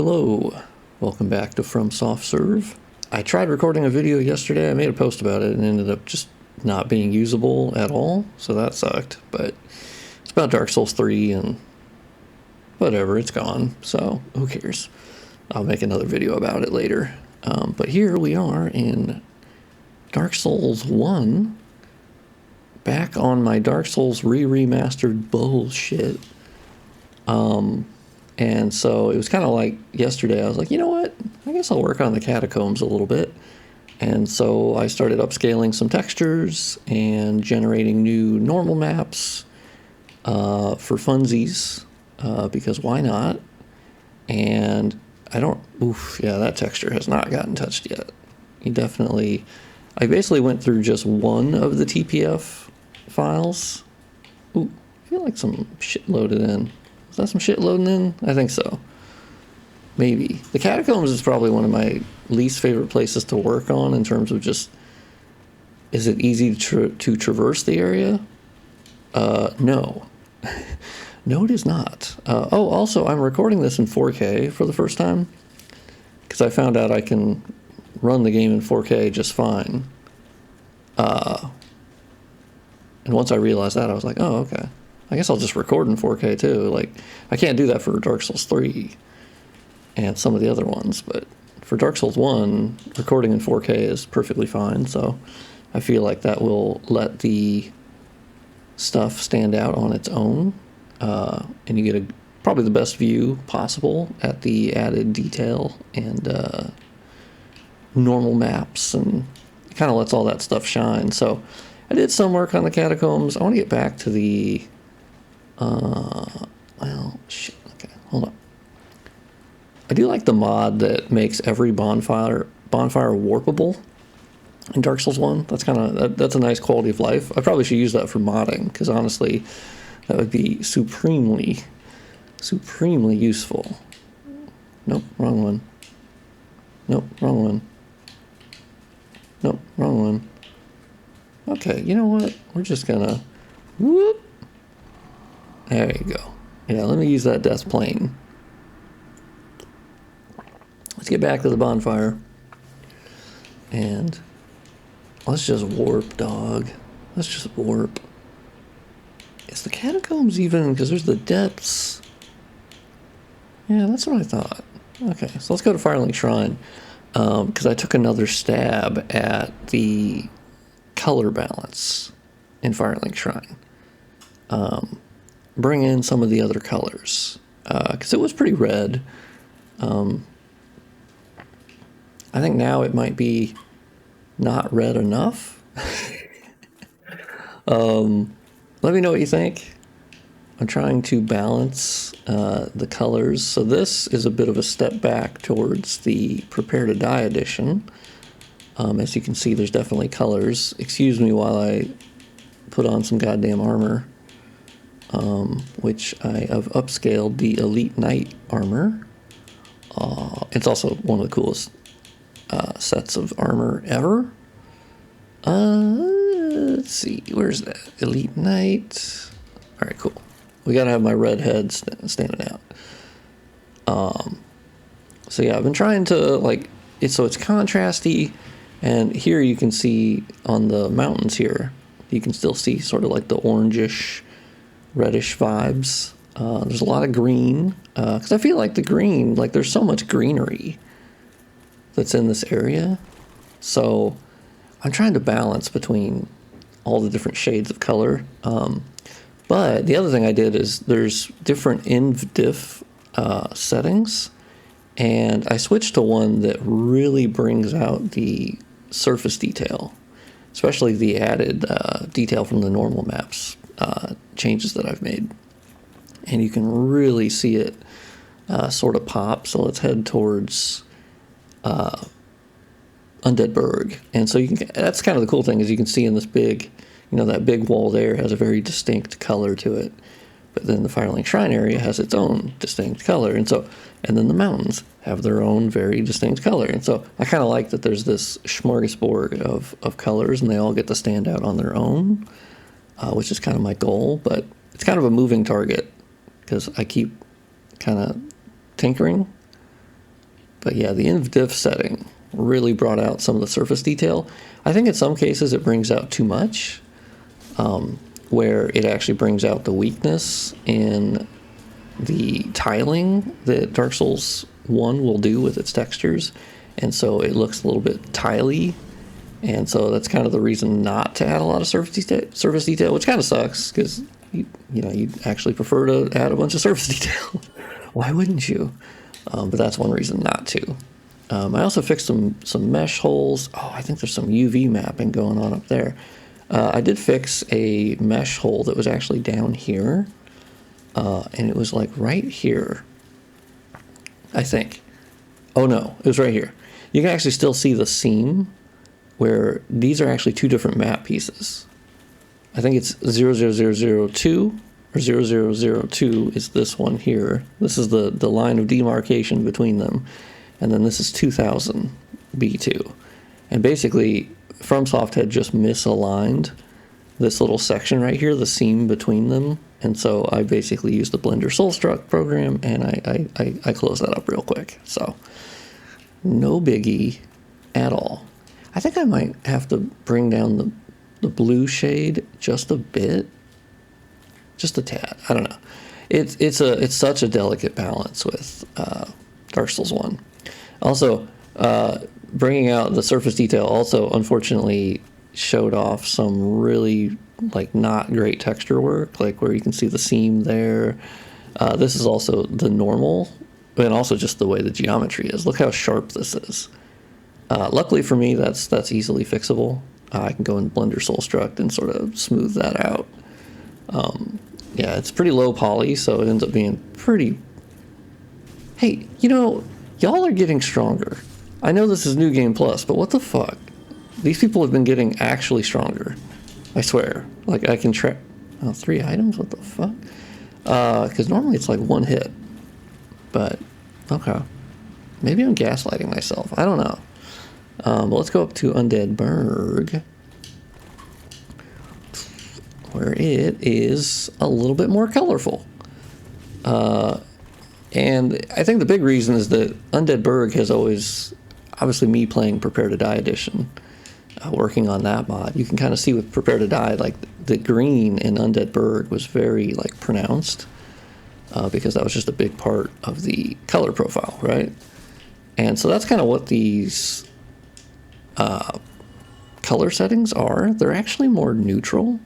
Hello, welcome back to From Soft Serve. I tried recording a video yesterday. I made a post about it and ended up just not being usable at all, so that sucked. But it's about Dark Souls 3 and whatever, it's gone, so who cares? I'll make another video about it later. But here we are in Dark Souls 1, back on my Dark Souls Re-Remastered bullshit. And so it was kind of like yesterday, I was like, you know what? I guess I'll work on the catacombs a little bit. And so I started upscaling some textures and generating new normal maps for funsies, because why not? And that texture has not gotten touched yet. I basically went through just one of the TPF files. Ooh, I feel like some shit loaded in. Is that some shit loading in? I think so. Maybe. The catacombs is probably one of my least favorite places to work on in terms of just, is it easy to traverse the area? No. No, it is not. Also, I'm recording this in 4K for the first time because I found out I can run the game in 4K just fine. And once I realized that, I was like, oh, okay. I guess I'll just record in 4K too. Like, I can't do that for Dark Souls 3 and some of the other ones, but for Dark Souls 1, recording in 4K is perfectly fine, so I feel like that will let the stuff stand out on its own, and you get probably the best view possible at the added detail and normal maps, and it kind of lets all that stuff shine. So I did some work on the catacombs. I want to get back to the okay, hold on. I do like the mod that makes every bonfire warpable in Dark Souls 1. That's a nice quality of life. I probably should use that for modding, because honestly, that would be supremely useful. Nope, wrong one. Nope, wrong one. Nope, wrong one. Okay, you know what? We're just gonna whoop. There you go. Yeah, let me use that death plane. Let's get back to the bonfire. And let's just warp, dog. Let's just warp. Is the catacombs even? Because there's the depths. Yeah, that's what I thought. Okay, so let's go to Firelink Shrine. Because I took another stab at the color balance in Firelink Shrine. Bring in some of the other colors, because it was pretty red. I think now it might be not red enough. Let me know what you think. I'm trying to balance the colors. So this is a bit of a step back towards the Prepare to Die edition. As you can see, there's definitely colors. Excuse me while I put on some goddamn armor. Which I have upscaled the Elite Knight armor. It's also one of the coolest sets of armor ever. Let's see, where's that? Elite Knight. Alright, cool. We gotta have my red head standing out. So yeah, I've been trying to, it's contrasty, and here you can see on the mountains here, you can still see sort of like the orangish, reddish vibes. There's a lot of green, because I feel like the green, there's so much greenery that's in this area. So I'm trying to balance between all the different shades of color. But the other thing I did is there's different inv-diff settings, and I switched to one that really brings out the surface detail, especially the added detail from the normal maps. Changes that I've made, and you can really see it sort of pop. So let's head towards Undead Burg, and so that's kind of the cool thing, is you can see in this big, that big wall there has a very distinct color to it, but then the Firelink Shrine area has its own distinct color, and then the mountains have their own very distinct color, and so I kind of like that there's this smorgasbord of colors, and they all get to stand out on their own. Which is kind of my goal, but it's kind of a moving target because I keep kind of tinkering But yeah, the inv-diff setting really brought out some of the surface detail. I think in some cases it brings out too much, where it actually brings out the weakness in the tiling that Dark Souls 1 will do with its textures. And so it looks a little bit tiley. And so that's kind of the reason not to add a lot of surface detail, which kind of sucks because you'd actually prefer to add a bunch of surface detail. Why wouldn't you? But that's one reason not to. I also fixed some mesh holes. Oh, I think there's some UV mapping going on up there. I did fix a mesh hole that was actually down here. And it was like right here, I think. Oh no, it was right here. You can actually still see the seam where these are actually two different map pieces. I think it's 00002 or 0002 is this one here. This is the line of demarcation between them. And then this is 2000 B2. And basically, FromSoft had just misaligned this little section right here, the seam between them. And so I basically used the Blender Soulstruck program, and I closed that up real quick. So no biggie at all. I think I might have to bring down the blue shade just a bit, just a tad. I don't know. It's such a delicate balance with Dark Souls 1. Also, bringing out the surface detail also unfortunately showed off some really not great texture work, like where you can see the seam there. This is also the normal, and also just the way the geometry is. Look how sharp this is. Luckily for me, that's easily fixable. I can go in Blender Soulstruct and sort of smooth that out. Yeah, it's pretty low poly, so it ends up being pretty... Hey, y'all are getting stronger. I know this is New Game Plus, but what the fuck? These people have been getting actually stronger. I swear. I can track... Oh, 3 items? What the fuck? Because normally it's one hit. But, okay. Maybe I'm gaslighting myself. I don't know. But let's go up to Undead Burg, where it is a little bit more colorful. And I think the big reason is that Undead Burg has always... Obviously, me playing Prepare to Die Edition, working on that mod, you can kind of see with Prepare to Die, the green in Undead Burg was very, pronounced, because that was just a big part of the color profile, right? And so that's kind of what these color settings are. They're actually more neutral,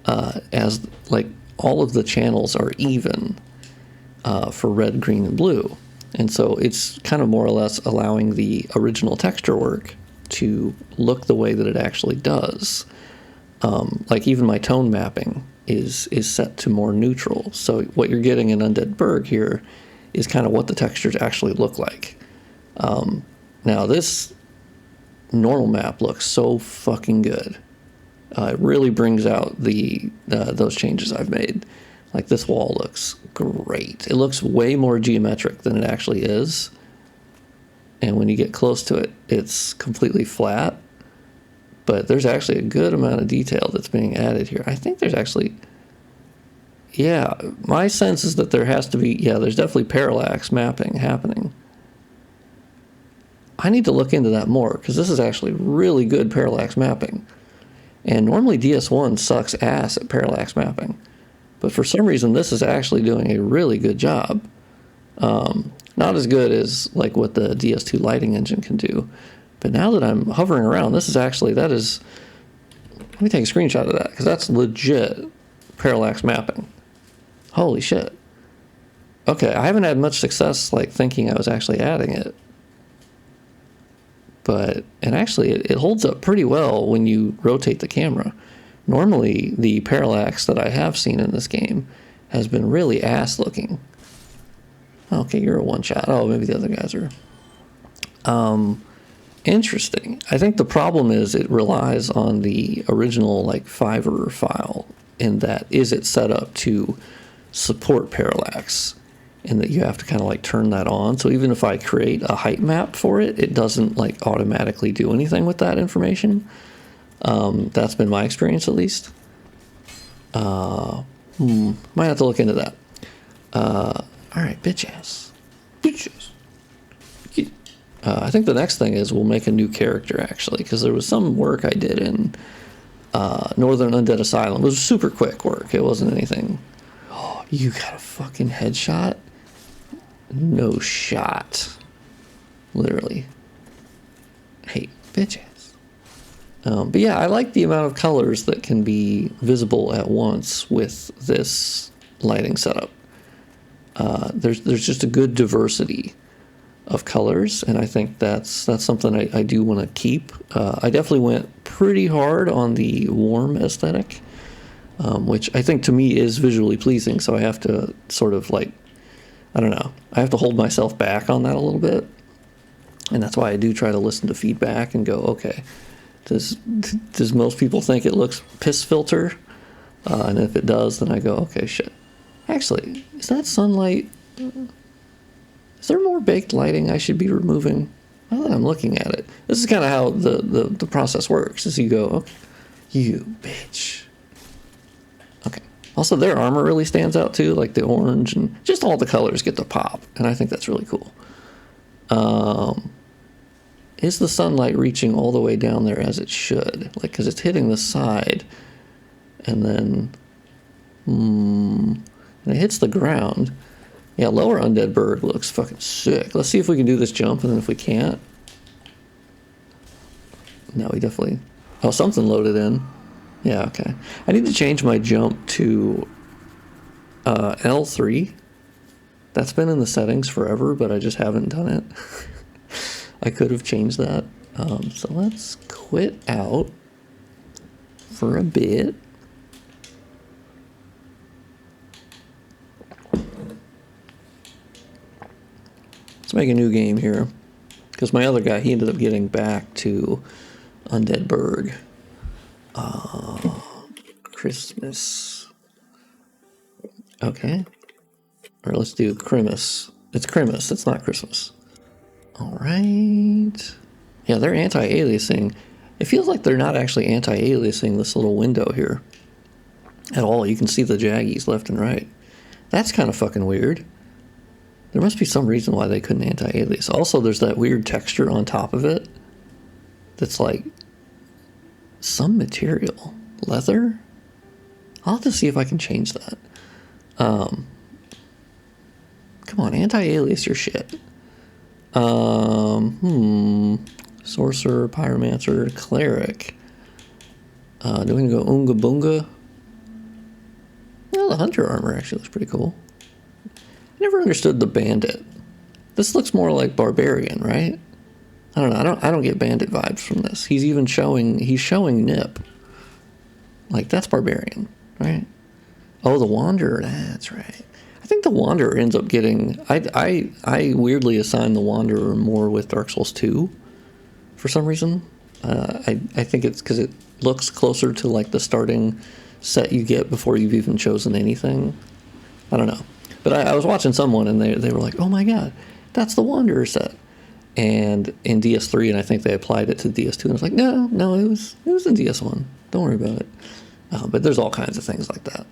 as, all of the channels are even for red, green, and blue. And so it's kind of more or less allowing the original texture work to look the way that it actually does. Even my tone mapping is set to more neutral. So what you're getting in Undead Burg here is kind of what the textures actually look like. Now this normal map looks so fucking good. It really brings out those changes I've made. This wall looks great. It looks way more geometric than it actually is. And when you get close to it, it's completely flat. But there's actually a good amount of detail that's being added here. I think there's actually... Yeah, my sense is that there has to be... Yeah, there's definitely parallax mapping happening. I need to look into that more, because this is actually really good parallax mapping. And normally DS1 sucks ass at parallax mapping. But for some reason, this is actually doing a really good job. Not as good as what the DS2 lighting engine can do. But now that I'm hovering around, that is... Let me take a screenshot of that, because that's legit parallax mapping. Holy shit. Okay, I haven't had much success thinking I was actually adding it. And actually, it holds up pretty well when you rotate the camera. Normally, the parallax that I have seen in this game has been really ass-looking. Okay, you're a one-shot. Oh, maybe the other guys are. Interesting. I think the problem is it relies on the original, Fiverr file, in that is it set up to support parallax, and that you have to kind of turn that on. So even if I create a height map for it, it doesn't automatically do anything with that information. That's been my experience, at least. Might have to look into that. All right, bitch ass. I think the next thing is we'll make a new character, actually, because there was some work I did in Northern Undead Asylum. It was super quick work. It wasn't anything. Oh, you got a fucking headshot? No shot. Literally. Hey, bitches. But yeah, I like the amount of colors that can be visible at once with this lighting setup. There's just a good diversity of colors, and I think that's something I do want to keep. I definitely went pretty hard on the warm aesthetic, which I think to me is visually pleasing, so I have to sort of like, I don't know, I have to hold myself back on that a little bit, and that's why I do try to listen to feedback and go, okay, does most people think it looks piss filter? And if it does, then I go, okay, shit. Actually, is that sunlight? Is there more baked lighting I should be removing? Now that I'm looking at it, this is kind of how the process works. Is you go, okay, you bitch. Okay. Also, their armor really stands out too, like the orange, and just all the colors get to pop, and I think that's really cool. Is the sunlight reaching all the way down there as it should? Like, because it's hitting the side, and then and it hits the ground. Yeah, Lower Undead Berg looks fucking sick. Let's see if we can do this jump, and then if we can't... No, we definitely... Oh, something loaded in. Yeah, okay. I need to change my jump to L3. That's been in the settings forever, but I just haven't done it. I could have changed that. So let's quit out for a bit. Let's make a new game here. Because my other guy, he ended up getting back to Undead Berg. Christmas. Okay. Or let's do Christmas. It's Christmas, it's not Christmas. Alright. Yeah, they're anti-aliasing. It feels like they're not actually anti-aliasing this little window here at all. You can see the jaggies left and right. That's kind of fucking weird. There must be some reason why they couldn't anti-alias. Also, there's that weird texture on top of it that's like some material. Leather? I'll have to see if I can change that. Come on, anti-alias your shit. Sorcerer, Pyromancer, Cleric. Do we go Unga Bunga? Well, the Hunter armor actually looks pretty cool. I never understood the Bandit. This looks more like Barbarian, right? I don't know. I don't get Bandit vibes from this. He's even showing Nip. Like, that's Barbarian, right? Oh, the Wanderer. That's right. I think the Wanderer ends up getting... I weirdly assign the Wanderer more with Dark Souls 2 for some reason. I think it's because it looks closer to like the starting set you get before you've even chosen anything. I don't know. But I was watching someone and they were like, oh my god, that's the Wanderer set. And in DS3, and I think they applied it to DS2, and I was like, no, it was in DS1. Don't worry about it. But there's all kinds of things like that.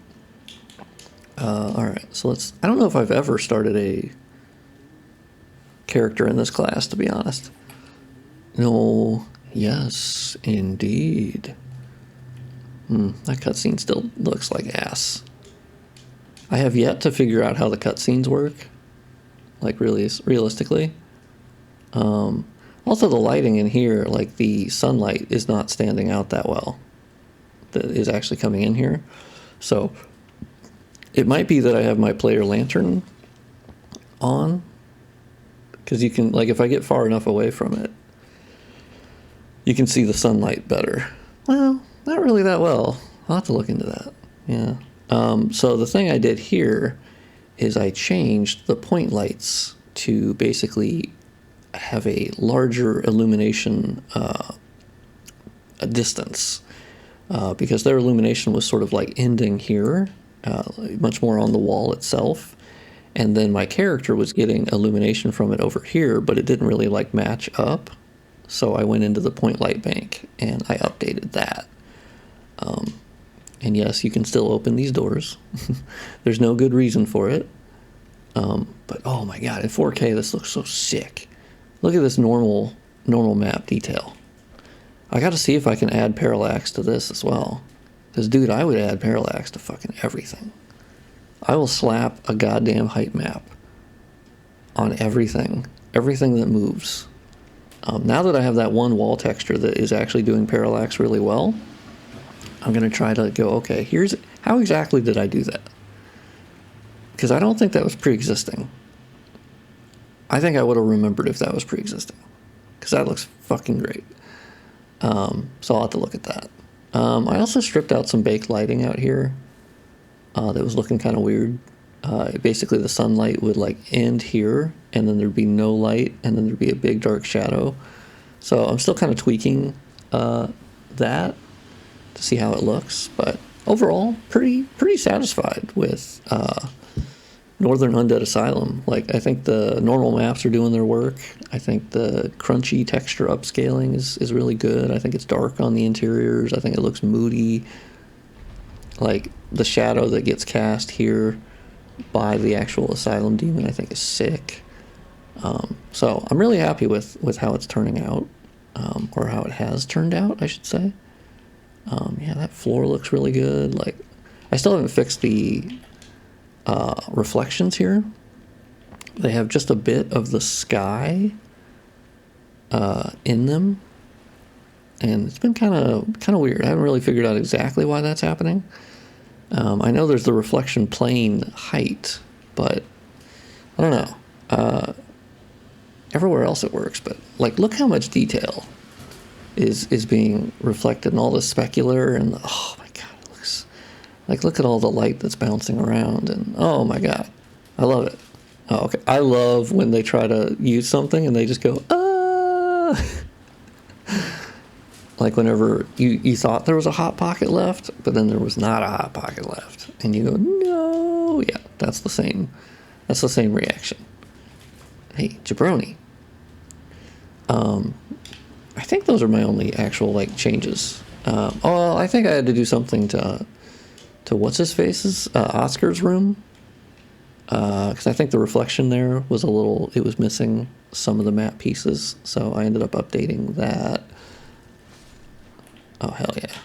Alright, so I don't know if I've ever started a character in this class, to be honest. No, yes, indeed. That cutscene still looks like ass. I have yet to figure out how the cutscenes work, like really realistically. Also, the lighting in here, like the sunlight is not standing out that well. That is actually coming in here. So it might be that I have my player lantern on, because you can, like, if I get far enough away from it, you can see the sunlight better. Well, not really that well. I'll have to look into that. Yeah. So the thing I did here is I changed the point lights to basically have a larger illumination distance, because their illumination was sort of like ending here, much more on the wall itself, and then my character was getting illumination from it over here, but it didn't really like match up. So I went into the point light bank and I updated that. And yes, you can still open these doors. There's no good reason for it. But oh my god, in 4K this looks so sick. Look at this normal map detail. I got to see if I can add parallax to this as well. Because, dude, I would add parallax to fucking everything. I will slap a goddamn height map on everything that moves. Now that I have that one wall texture that is actually doing parallax really well, I'm going to try to go, okay, here's how exactly did I do that? Because I don't think that was pre-existing. I think I would have remembered if that was pre-existing. Because that looks fucking great. So I'll have to look at that. I also stripped out some baked lighting out here that was looking kind of weird. Basically, the sunlight would like end here, and then there'd be no light, and then there'd be a big dark shadow. So I'm still kind of tweaking that to see how it looks. But overall, pretty satisfied with Northern Undead Asylum. Like, I think the normal maps are doing their work. I think the crunchy texture upscaling is really good. I think it's dark on the interiors. I think it looks moody. Like, the shadow that gets cast here by the actual Asylum Demon, I think is sick. So I'm really happy with how it's turning out, or how it has turned out, I should say. Yeah, that floor looks really good. Like, I still haven't fixed the reflections here. They have just a bit of the sky in them, and it's been kind of weird. I haven't really figured out exactly why that's happening. I know there's the reflection plane height, but I don't know. Everywhere else it works, but like, look how much detail is being reflected, and all the specular, and oh my god, it looks like, look at all the light that's bouncing around, and oh my god, I love it. Oh, okay. I love when they try to use something and they just go, ah. Like whenever you thought there was a hot pocket left, but then there was not a hot pocket left, and you go, no. Yeah, that's the same reaction. Hey, jabroni. I think those are my only actual like changes. Well, I think I had to do something to what's his face's Oscar's room, because I think the reflection there was it was missing some of the map pieces, so I ended up updating that. Oh, hell yeah.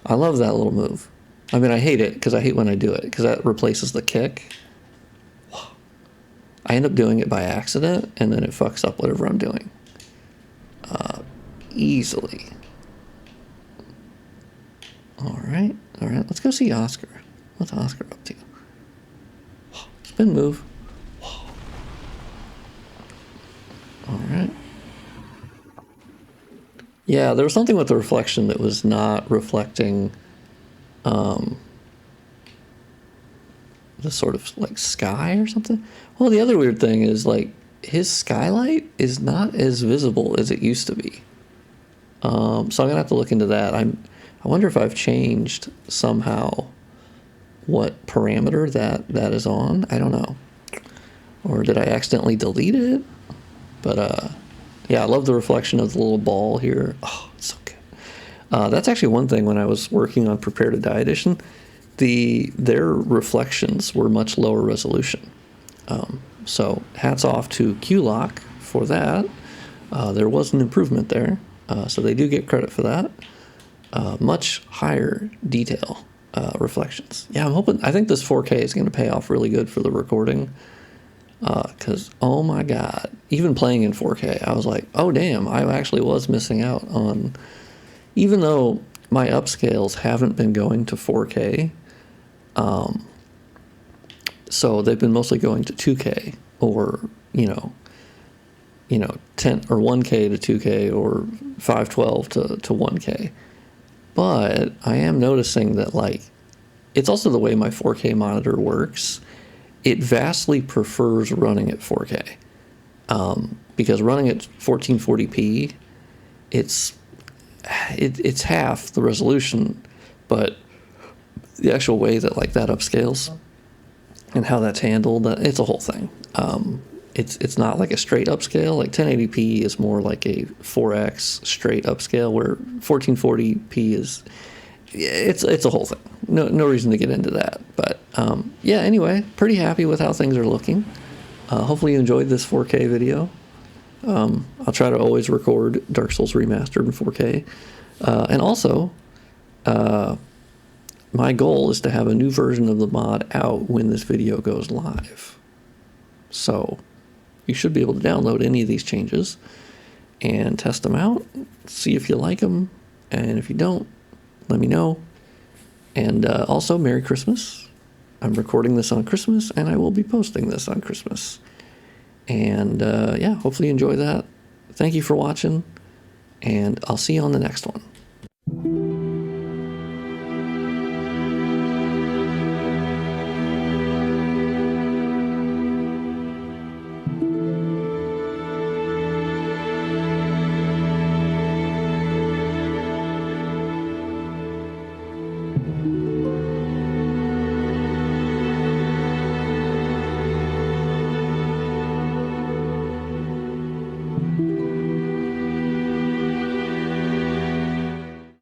I love that little move. I mean, I hate it because I hate when I do it, because that replaces the kick. I end up doing it by accident, and then it fucks up whatever I'm doing. Easily. All right. Let's go see Oscar. What's Oscar up to? Spin move. All right. Yeah, there was something with the reflection that was not reflecting the sort of like sky or something. Well, the other weird thing is like his skylight is not as visible as it used to be. So I'm gonna have to look into that. I wonder if I've changed somehow what parameter that is on. I don't know. Or did I accidentally delete it? But yeah, I love the reflection of the little ball here. Oh, it's so good. That's actually one thing when I was working on Prepare to Die Edition. Their reflections were much lower resolution. So hats off to Q-Lock for that. There was an improvement there, so they do get credit for that. Much higher detail reflections. Yeah, I think this 4K is going to pay off really good for the recording. Because, oh my god, even playing in 4K, I was like, oh damn, I actually was missing out on, even though my upscales haven't been going to 4K, so they've been mostly going to 2K, or, 10 or 1K to 2K, or 512 to 1K. But I am noticing that, like, it's also the way my 4K monitor works. It vastly prefers running at 4K, because running at 1440p, it's half the resolution, but the actual way that like that upscales and how that's handled, it's a whole thing. It's not like a straight upscale. Like 1080p is more like a 4x straight upscale, where 1440p is. It's a whole thing. No reason to get into that. But yeah, anyway, pretty happy with how things are looking. Hopefully you enjoyed this 4K video. I'll try to always record Dark Souls Remastered in 4K. And also, my goal is to have a new version of the mod out when this video goes live. So you should be able to download any of these changes and test them out, see if you like them, and if you don't, let me know. And also, Merry Christmas. I'm recording this on Christmas, and I will be posting this on Christmas. And yeah, hopefully you enjoy that. Thank you for watching, and I'll see you on the next one.